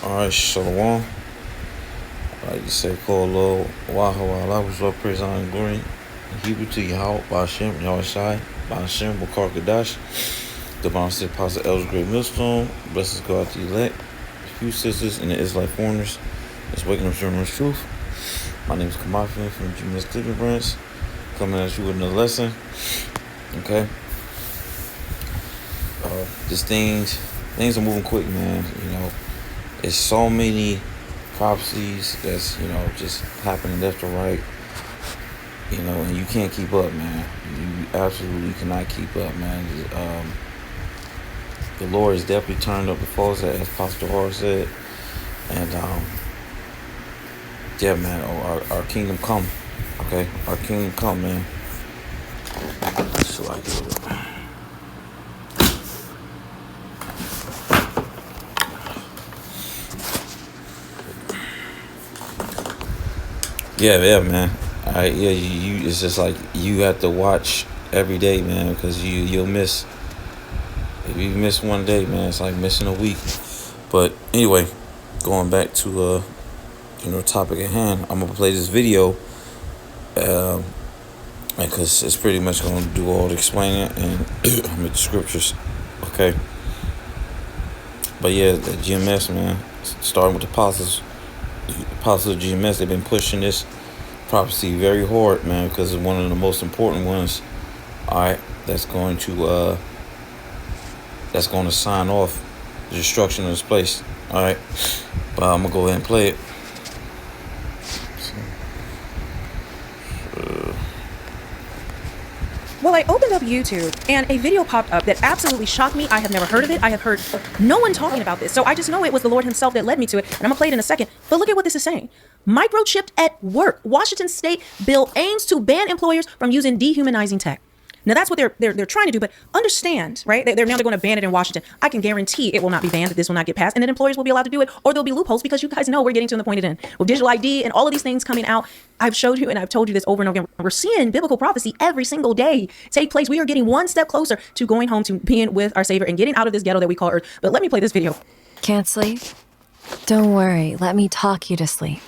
Alright, Shalom. I like to say, call Lord, Waha, Allah, was Lord, praise, honor, and glory. In Hebrew to Yahweh, Ba'ashem, Yahweh Shai, Ba'ashem, Bukar Kadash, the Bounce Apostle Elder Great Millstone, blesses God to elect, few sisters and the Israelite foreigners that's waking up sharing this truth. My name is Kamafi from GMS Cleveland Branch, coming at you with another lesson. Okay. Just things are moving quick, man. You know, it's so many prophecies that's, just happening left or right, and you can't keep up, man. You absolutely cannot keep up, man. The Lord has definitely turned up the foes, as Pastor Hall said. And, yeah, man, our kingdom come, okay? Our kingdom come, man. So I get it. Yeah, man. You. It's just like you have to watch every day, man, because you'll miss. If you miss one day, man, it's like missing a week. But anyway, going back to topic at hand, I'm gonna play this video, because it's pretty much gonna do all the explaining and with the scriptures, okay. But yeah, the GMS, man, starting with the apostles of GMS, they've been pushing this prophecy very hard, man, because it's one of the most important ones. All right, that's going to sign off the destruction of this place. All right, but I'm gonna go ahead and play it. Well, I opened up YouTube and a video popped up that absolutely shocked me. I have never heard of it. I have heard no one talking about this. So I just know it was the Lord himself that led me to it. And I'm going to play it in a second. But look at what this is saying. Microchipped at work. Washington State bill aims to ban employers from using dehumanizing tech. Now, that's what they're trying to do. But understand, right? They're going to ban it in Washington. I can guarantee it will not be banned, that this will not get passed, and that employers will be allowed to do it, or there'll be loopholes, because you guys know we're getting to the point at end. With digital ID and all of these things coming out, I've showed you and I've told you this over and over again. We're seeing biblical prophecy every single day take place. We are getting one step closer to going home, to being with our Savior and getting out of this ghetto that we call Earth. But let me play this video. Can't sleep? Don't worry. Let me talk you to sleep.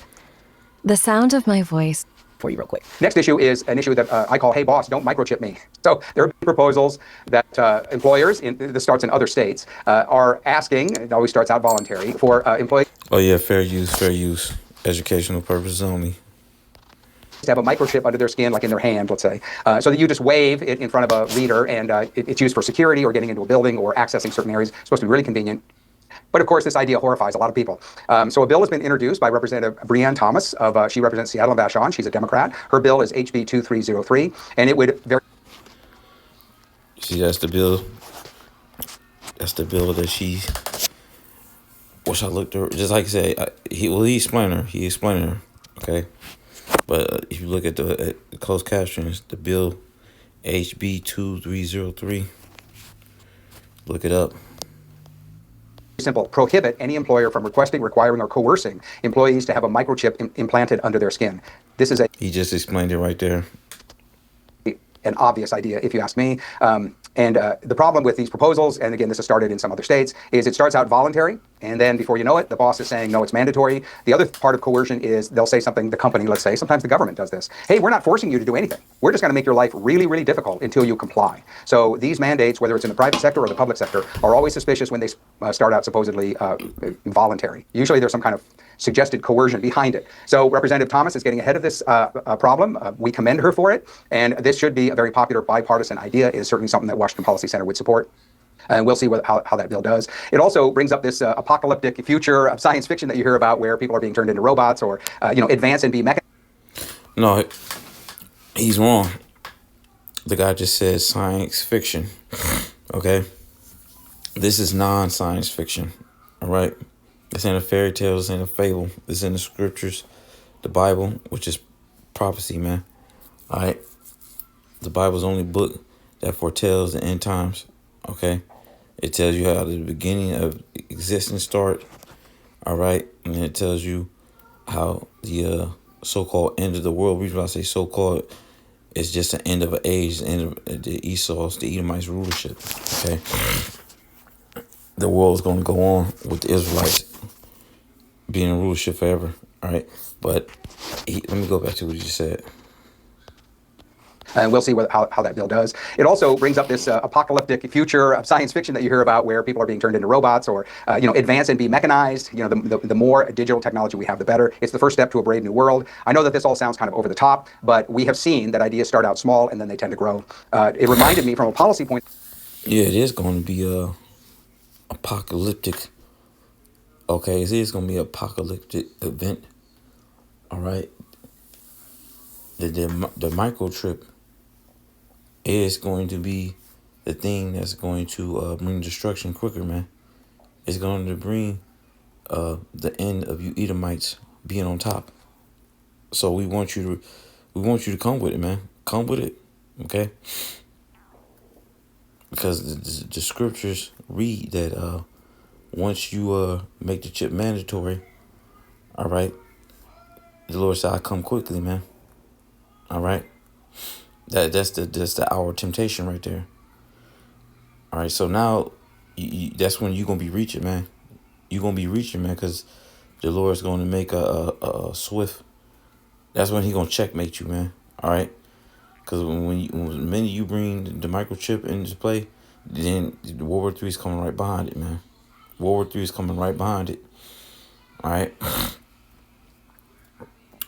The sound of my voice For you real quick. Next issue is an issue that I call, hey, boss, don't microchip me. So there are proposals that employers, this starts in other states, are asking, it always starts out voluntary, for employees Oh yeah, fair use, educational purposes only. to have a microchip under their skin, like in their hand, let's say, so that you just wave it in front of a reader, and it's used for security or getting into a building or accessing certain areas. It's supposed to be really convenient. But of course, this idea horrifies a lot of people. So a bill has been introduced by Representative Breanne Thomas she represents Seattle and Vashon. She's a Democrat. Her bill is HB 2303, and it would very... See, that's the bill. That's the bill that she. Wish I looked her. Just like I said, he explained her. Okay, but if you look at the closed captions, the bill HB 2303. Look it up. simple: prohibit any employer from requesting, requiring, or coercing employees to have a microchip implanted under their skin. This is He just explained it right there. an obvious idea, if you ask me. And the problem with these proposals, and again, this has started in some other states, is it starts out voluntary, and then before you know it, the boss is saying, no, it's mandatory. The other part of coercion is they'll say something, the company, let's say, sometimes the government does this. Hey, we're not forcing you to do anything. We're just going to make your life really, really difficult until you comply. So these mandates, whether it's in the private sector or the public sector, are always suspicious when they start out supposedly voluntary. Usually there's some kind of suggested coercion behind it. So Representative Thomas is getting ahead of this problem. We commend her for it. And this should be a very popular bipartisan idea. It is certainly something that Washington Policy Center would support. And we'll see how that bill does. It also brings up this apocalyptic future of science fiction that you hear about, where people are being turned into robots or, advance and be mechanized. No, he's wrong. The guy just said science fiction. Okay? This is non-science fiction. All right? This ain't a fairy tale. This ain't a fable. This is in the scriptures, the Bible, which is prophecy, man. All right? The Bible's the only book that foretells the end times. Okay? It tells you how the beginning of existence start. All right? And it tells you how the so-called end of the world. The reason why I say so-called is just the end of an age, the end of the Esau's, the Edomites rulership. Okay? The world's going to go on with the Israelites. be in rulership forever. All right, but let me go back to what you just said. And we'll see how that bill does. It also brings up this apocalyptic future of science fiction that you hear about, where people are being turned into robots, or advance and be mechanized. The more digital technology we have, the better. It's the first step to a brave new world. I know that this all sounds kind of over the top, but we have seen that ideas start out small and then they tend to grow. It reminded me from a policy point. Yeah, it is going to be apocalyptic. Okay, it is going to be an apocalyptic event. All right. The microchip is going to be the thing that's going to bring destruction quicker, man. It's going to bring the end of you Edomites being on top. So we want you to come with it, man. Come with it, okay? Because the scriptures read that once you make the chip mandatory, all right, the Lord said, "I come quickly, man." All right, that's the hour of temptation right there. All right, so now that's when you're gonna be reaching, man. You're gonna be reaching, man, because the Lord's going to make a swift. That's when He gonna checkmate you, man. All right, because when the minute you bring the microchip into play, then World War III is coming right behind it, man. World War III is coming right behind it. All right,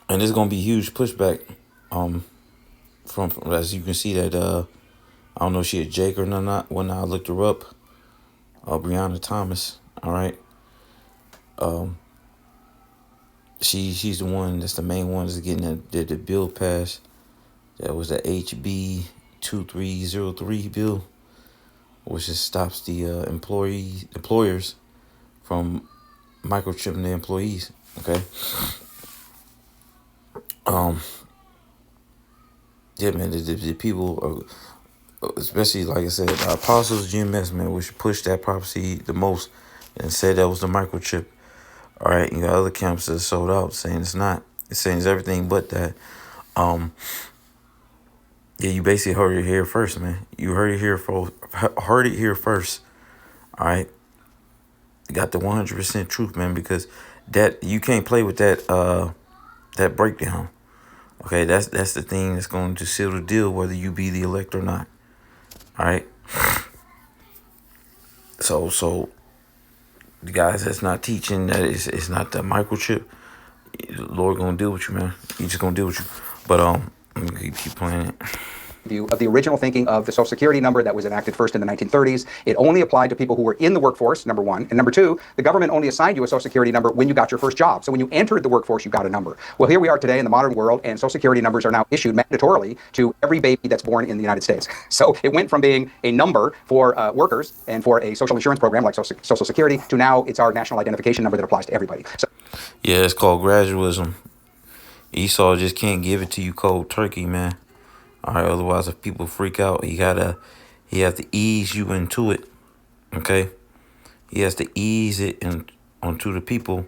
and there's gonna be huge pushback. From as you can see that I don't know if she a Jake or not. When I looked her up, Breonna Thomas. All right, she's the one that's the main one that's getting the bill passed. That was the HB 2303 bill, which just stops the employers from microchipping the employees. Okay. Yeah, man. The people are, especially like I said, the apostles GMS, man, which pushed that prophecy the most and said that was the microchip. All right, you got other camps that sold out saying it's not. It's saying it's everything but that. Yeah, you basically heard it here first, man. You heard it here first. All right, you got the 100% truth, man, because that you can't play with that breakdown. Okay, that's the thing that's going to seal the deal, whether you be the elect or not. All right. So the guys that's not teaching that it's not the microchip, the Lord gonna deal with you, man. He just gonna deal with you. But I'm gonna keep playing it. View of the original thinking of the Social Security number that was enacted first in the 1930s. It only applied to people who were in the workforce, number one. And number two, the government only assigned you a Social Security number when you got your first job. So when you entered the workforce, you got a number. Well, here we are today in the modern world, and Social Security numbers are now issued mandatorily to every baby that's born in the United States. So it went from being a number for workers and for a social insurance program like Social Security to now it's our national identification number that applies to everybody. So, yeah, it's called gradualism. Esau just can't give it to you cold turkey, man. All right, otherwise if people freak out, he has to ease you into it. Okay, he has to ease it onto the people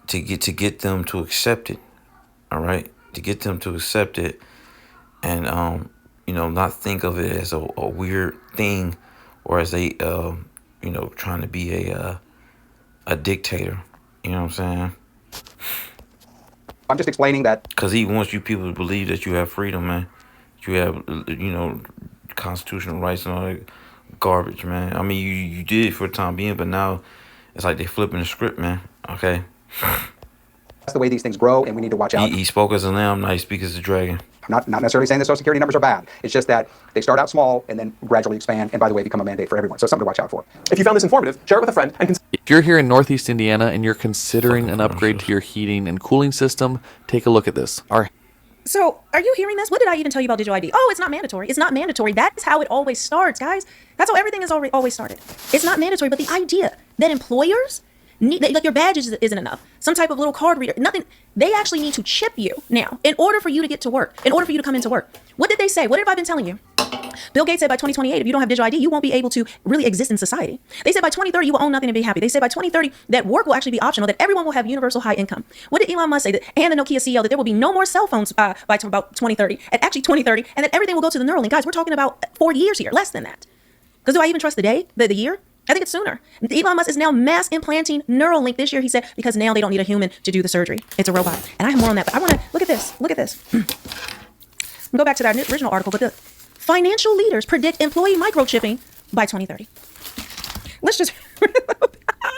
to get them to accept it. All right, to get them to accept it, and not think of it as a weird thing, or as a trying to be a dictator. You know what I'm saying? I'm just explaining that. Because he wants you people to believe that you have freedom, man. You have, constitutional rights and all that garbage, man. I mean, you did it for the time being, but now it's like they flipping the script, man. Okay? That's the way these things grow, and we need to watch out. He spoke as a lamb, now he speaks as a dragon. I'm not necessarily saying that Social Security numbers are bad. It's just that they start out small and then gradually expand, and by the way, become a mandate for everyone. So it's something to watch out for. If you found this informative, share it with a friend. And if you're here in Northeast Indiana and you're considering an upgrade to your heating and cooling system, take a look at this. So, are you hearing this? What did I even tell you about digital ID? Oh, it's not mandatory. It's not mandatory. That's how it always starts, guys. That's how everything has always started. It's not mandatory, but the idea that employers need, like your badge isn't enough. Some type of little card reader, nothing. They actually need to chip you now in order for you to get to work, in order for you to come into work. What did they say? What have I been telling you? Bill Gates said by 2028, if you don't have digital ID, you won't be able to really exist in society. They said by 2030, you will own nothing and be happy. They said by 2030, that work will actually be optional, that everyone will have universal high income. What did Elon Musk say? And the Nokia CEO, that there will be no more cell phones by about 2030, and actually 2030, and that everything will go to the Neuralink. Guys, we're talking about 4 years here, less than that. Because do I even trust the day, the year? I think it's sooner. Elon Musk is now mass implanting Neuralink this year, he said, because now they don't need a human to do the surgery. It's a robot. And I have more on that, but I want to look at this. Look at this. Go back to that original article, but the financial leaders predict employee microchipping by 2030. Let's just,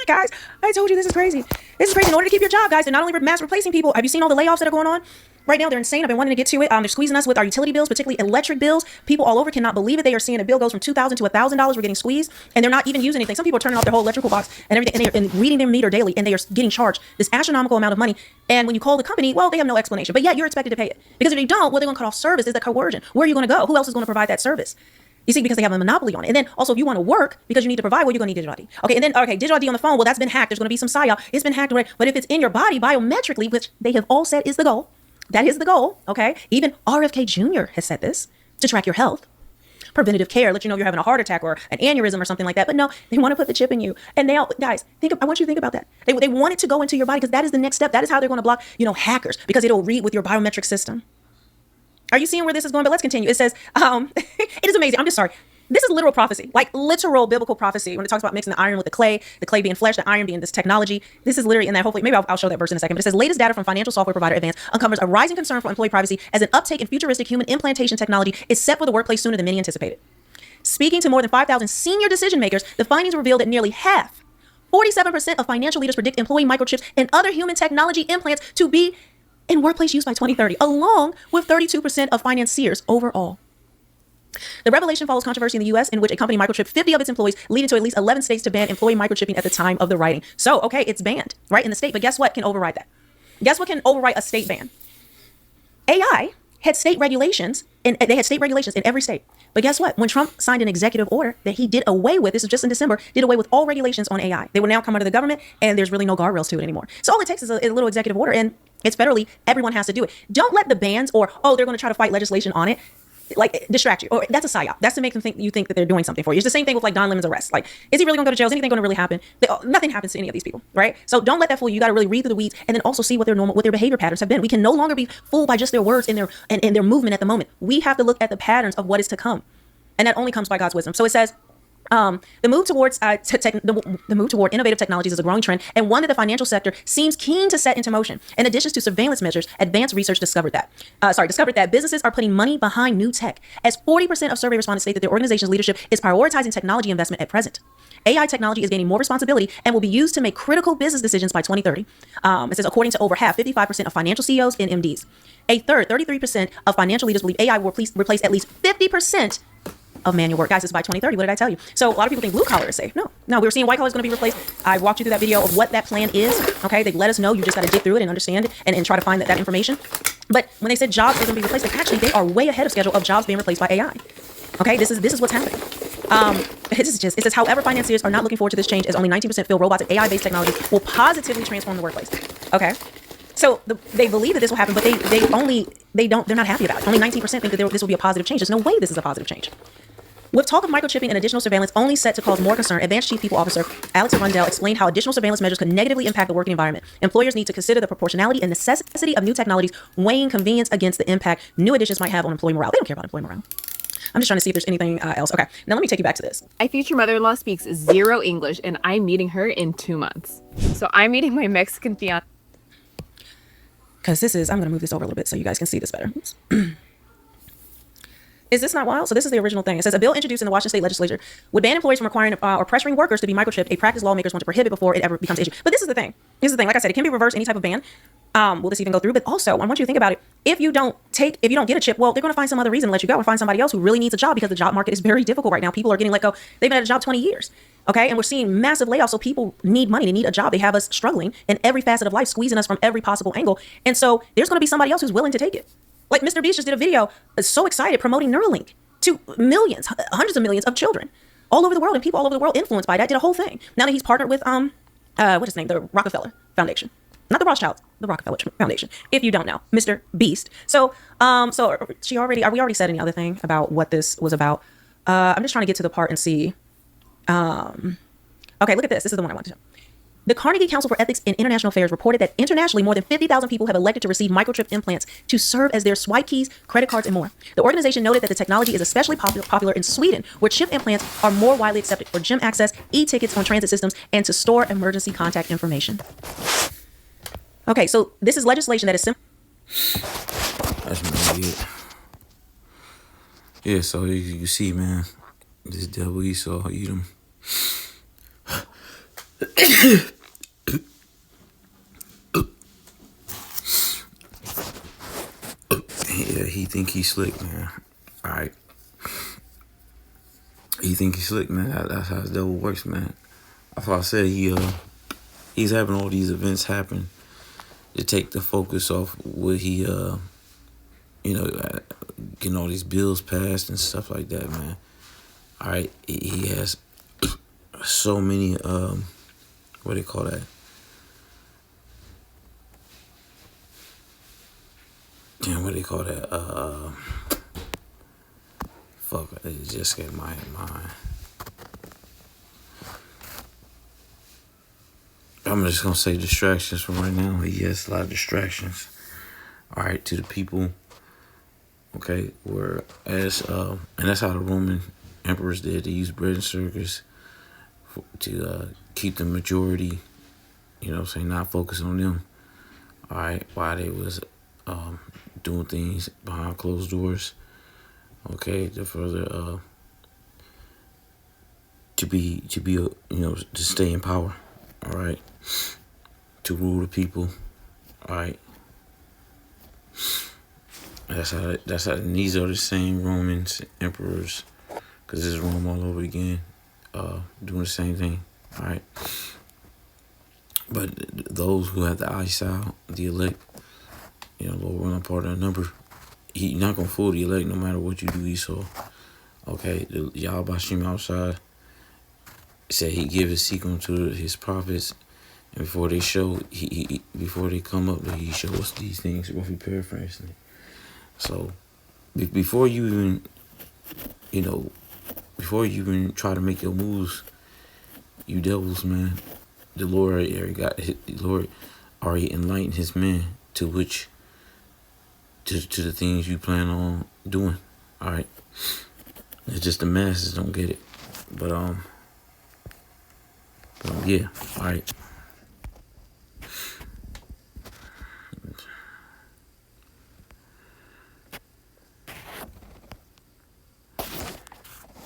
guys, I told you this is crazy. This is crazy. In order to keep your job, guys, they're not only mass replacing people. Have you seen all the layoffs that are going on? Right now, they're insane. I've been wanting to get to it. They're squeezing us with our utility bills, particularly electric bills. People all over cannot believe it. They are seeing a bill goes from $2,000 to $1,000. We're getting squeezed, and they're not even using anything. Some people are turning off their whole electrical box and everything, and reading their meter daily, and they are getting charged this astronomical amount of money. And when you call the company, well, they have no explanation. But yet, you're expected to pay it. Because if you don't, well, they're going to cut off service. Is that coercion? Where are you going to go? Who else is going to provide that service? You see, because they have a monopoly on it. And then also, if you want to work because you need to provide, well, you're going to need digital ID. Okay, and then, okay, digital ID on the phone, well, that's been hacked. There's going to be some psyop. It's been hacked, right? But if it's in your body biometrically, which they have all said is the goal, that is the goal, okay? Even RFK Jr. has said this, to track your health. Preventative care, let you know you're having a heart attack or an aneurysm or something like that. But no, they want to put the chip in you. And they all, guys, I want you to think about that. They want it to go into your body because that is the next step. That is how they're going to block, hackers, because it'll read with your biometric system. Are you seeing where this is going? But let's continue. It says, it is amazing. I'm just sorry. This is literal prophecy, like literal biblical prophecy. When it talks about mixing the iron with the clay being flesh, the iron being this technology. This is literally in that. Hopefully, maybe I'll show that verse in a second. But it says, latest data from financial software provider Advance uncovers a rising concern for employee privacy as an uptake in futuristic human implantation technology is set for the workplace sooner than many anticipated. Speaking to more than 5,000 senior decision makers, the findings revealed that nearly half, 47% of financial leaders predict employee microchips and other human technology implants to be in workplace use by 2030, along with 32% of financiers overall. The revelation follows controversy in the U.S. in which a company microchipped 50 of its employees, leading to at least 11 states to ban employee microchipping at the time of the writing. So, okay, it's banned, right, in the state. But guess what can override that? Guess what can override a state ban? AI had state regulations, and they had state regulations in every state. But guess what? When Trump signed an executive order that he did away with, this was just in December, did away with all regulations on AI. They will now come under the government, and there's really no guardrails to it anymore. So all it takes is a little executive order, and it's federally, everyone has to do it. Don't let the bans or, they're going to try to fight legislation on it, like distract you. Or that's a psyop. That's to make them think that they're doing something for you. It's the same thing with like Don Lemon's arrest. Like, is he really gonna go to jail? Is anything gonna really happen? Nothing happens to any of these people, right? So don't let that fool you. You got to really read through the weeds and then also see what their behavior patterns have been. We can no longer be fooled by just their words and their movement at the moment. We have to look at the patterns of what is to come, and that only comes by God's wisdom. So it says, the move towards the move toward innovative technologies is a growing trend, and one that the financial sector seems keen to set into motion. In addition to surveillance measures, advanced research discovered that businesses are putting money behind new tech, as 40% of survey respondents state that their organization's leadership is prioritizing technology investment at present. AI technology is gaining more responsibility and will be used to make critical business decisions by 2030. It says, according to over half, 55% of financial CEOs and MDs. A third, 33% of financial leaders believe AI will replace at least 50% of manual work. Guys, it's by 2030. What did I tell you? So a lot of people think blue collar is safe. No, we're seeing white collar is going to be replaced. I walked you through that video of what that plan is. Okay, they let us know. You just got to dig through it and understand it and try to find that information. But when they said jobs are going to be replaced, like actually they are way ahead of schedule of jobs being replaced by AI. Okay, this is what's happening. It says, however, financiers are not looking forward to this change as only 19% feel robots and AI-based technology will positively transform the workplace. Okay. So they believe that this will happen, but they're not happy about it. Only 19% think that this will be a positive change. There's no way this is a positive change. With talk of microchipping and additional surveillance only set to cause more concern, Advanced Chief People Officer Alex Rundell explained how additional surveillance measures could negatively impact the working environment. Employers need to consider the proportionality and necessity of new technologies, weighing convenience against the impact new additions might have on employee morale. They don't care about employee morale. I'm just trying to see if there's anything else. Okay, now let me take you back to this. My future mother-in-law speaks zero English, and I'm meeting her in 2 months. So I'm meeting my Mexican fiance. Because I'm going to move this over a little bit so you guys can see this better. Oops. Is this not wild? So this is the original thing. It says a bill introduced in the Washington State Legislature would ban employees from requiring or pressuring workers to be microchipped, a practice lawmakers want to prohibit before it ever becomes an issue. But this is the thing. Like I said, it can be reversed, any type of ban. Will this even go through? But also, I want you to think about it. If you don't get a chip, well, they're going to find some other reason to let you go or find somebody else who really needs a job because the job market is very difficult right now. People are getting let go. They've been at a job 20 years. Okay. And we're seeing massive layoffs. So people need money. They need a job. They have us struggling in every facet of life, squeezing us from every possible angle. And so there's going to be somebody else who's willing to take it. Like Mr. Beast just did a video, so excited, promoting Neuralink to millions, hundreds of millions of children all over the world, and people all over the world influenced by that, did a whole thing. Now that he's partnered with, what's his name? The Rockefeller Foundation. Not the Rothschilds, the Rockefeller Foundation, if you don't know, Mr. Beast. So are we already said any other thing about what this was about? I'm just trying to get to the part and see. Okay, look at this. This is the one I wanted to show. The Carnegie Council for Ethics in International Affairs reported that internationally, more than 50,000 people have elected to receive microchip implants to serve as their swipe keys, credit cards, and more. The organization noted that the technology is especially popular in Sweden, where chip implants are more widely accepted for gym access, e-tickets on transit systems, and to store emergency contact information. Okay, so this is legislation that is simple. That's really it. Yeah, so you see, man, this devil Esau eat him. Yeah, he think he's slick, man. All right. He think he's slick, man. That's how the devil works, man. That's why I said he's having all these events happen to take the focus off what he getting all these bills passed and stuff like that, man. All right, he has so many what do you call that? Damn, what do you call that? Fuck, it just got my mind. I'm just gonna say distractions from right now. He has a lot of distractions. All right, to the people. Okay, whereas and that's how the Roman emperors did. They used bread and circus to keep the majority, not focus on them. All right, while they was doing things behind closed doors. Okay, to further to stay in power. All right, to rule the people. All right. That's how. And these are the same Romans emperors, because this is Rome all over again, doing the same thing. All right. But those who have the eyesight, the elect, Lord, we're not part of that number. You're not gonna fool the elect no matter what you do, Esau. Okay, Yahweh Bashim outside said he give his secret to his prophets, and before they show, before they come up, he show us these things. Roughly paraphrasing it. So, before you even try to make your moves, you devils, man, the Lord already enlightened his men to the things you plan on doing. All right, it's just the masses don't get it, but yeah, all right.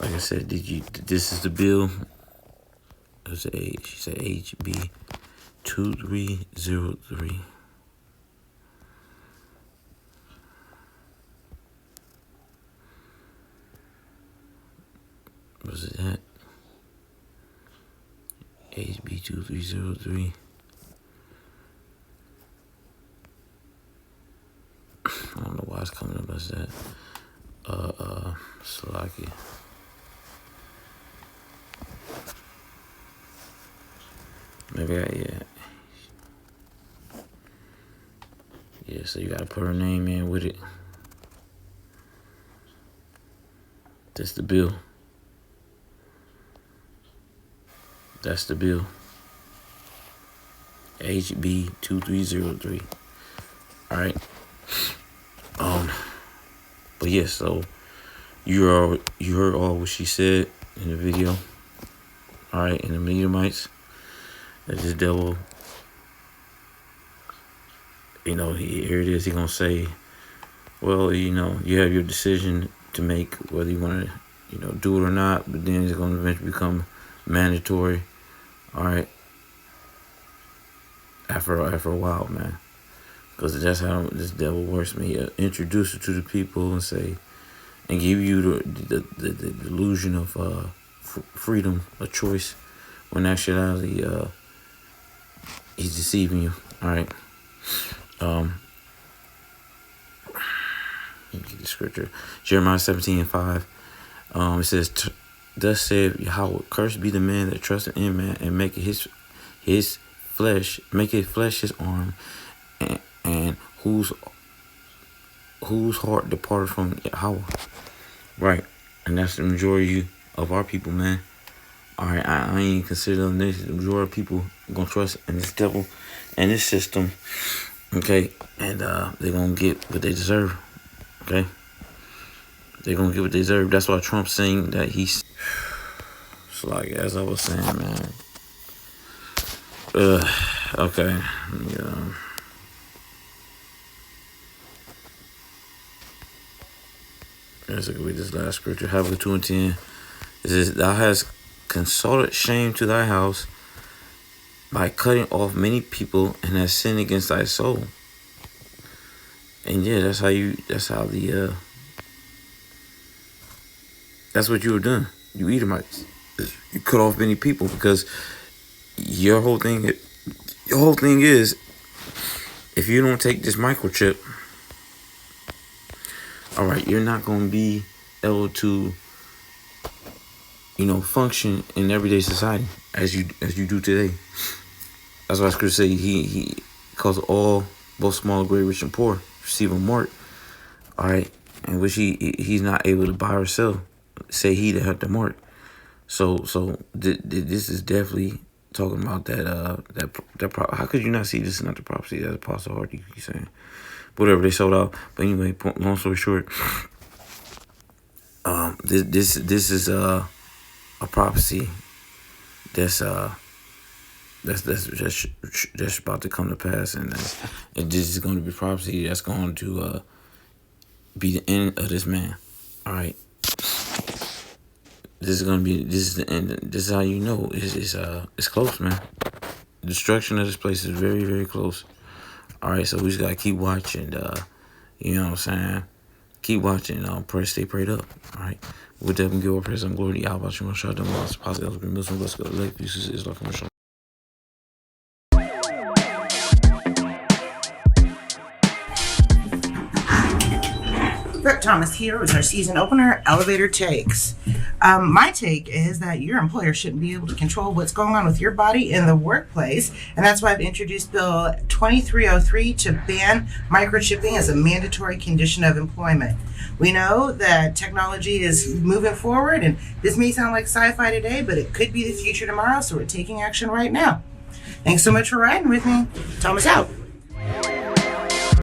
Like I said, this is the bill. She said HB 2303. Was it that? HB 2303. I don't know why it's coming up as that. Slovakia. Maybe yeah, so you gotta put her name in with it. That's the bill. That's the bill. HB 2303. All right. But yeah, so you heard all what she said in the video. All right, in the Edomites, that this devil, here it is. He gonna say, well, you have your decision to make whether you want to, do it or not. But then it's gonna eventually become mandatory. All right. After a while, man, because that's how this devil works. Me, introduce it to the people and give you the delusion of freedom, a choice, when actually he's deceiving you. All right. Let me get the scripture. Jeremiah 17:5. It says, "Thus saith Yahweh, cursed be the man that trusteth in man, and make his flesh his arm, and whose heart departed from Yahweh." Right, and that's the majority of our people, man. All right, I ain't consider them niggas. The majority of people gonna trust in this devil and this system. Okay, and they're gonna get what they deserve. Okay, they're gonna get what they deserve. That's why Trump's saying that he's. It's like as I was saying, man. Okay. Yeah. Let's look at this last scripture. Habakkuk 2:10. It says, "Thou hast consulted shame to thy house by cutting off many people, and hast sinned against thy soul." And yeah, that's what you were doing. You Edomites. You cut off many people because your whole thing is, if you don't take this microchip, all right, you're not going to be able to, function in everyday society as you do today. That's why Scripture say he calls all, both small, great, rich, and poor, receive a mark. All right, in which he's not able to buy or sell. Say he that had the mark. So this is definitely talking about that. How could you not see this is not the prophecy that Apostle Hardy keeps saying? Whatever, they sold out. But anyway, long story short, this is a prophecy that's about to come to pass, and this is going to be prophecy that's going to be the end of this man. All right, this is the end. This is how you know it's close, man. The destruction of this place is very, very close. All right, so we just gotta keep watching. You know what I'm saying? Keep watching. Pray, stay prayed up. All right. With that, we give our praise and glory to Yahweh. Shema Shah, Damas, Pascal, Muslim, let's go. Like, this is Islam, commercial. Brett Thomas here with our season opener, Elevator Takes. My take is that your employer shouldn't be able to control what's going on with your body in the workplace, and that's why I've introduced Bill 2303 to ban microchipping as a mandatory condition of employment. We know that technology is moving forward, and this may sound like sci-fi today, but it could be the future tomorrow, so we're taking action right now. Thanks so much for riding with me. Thomas out.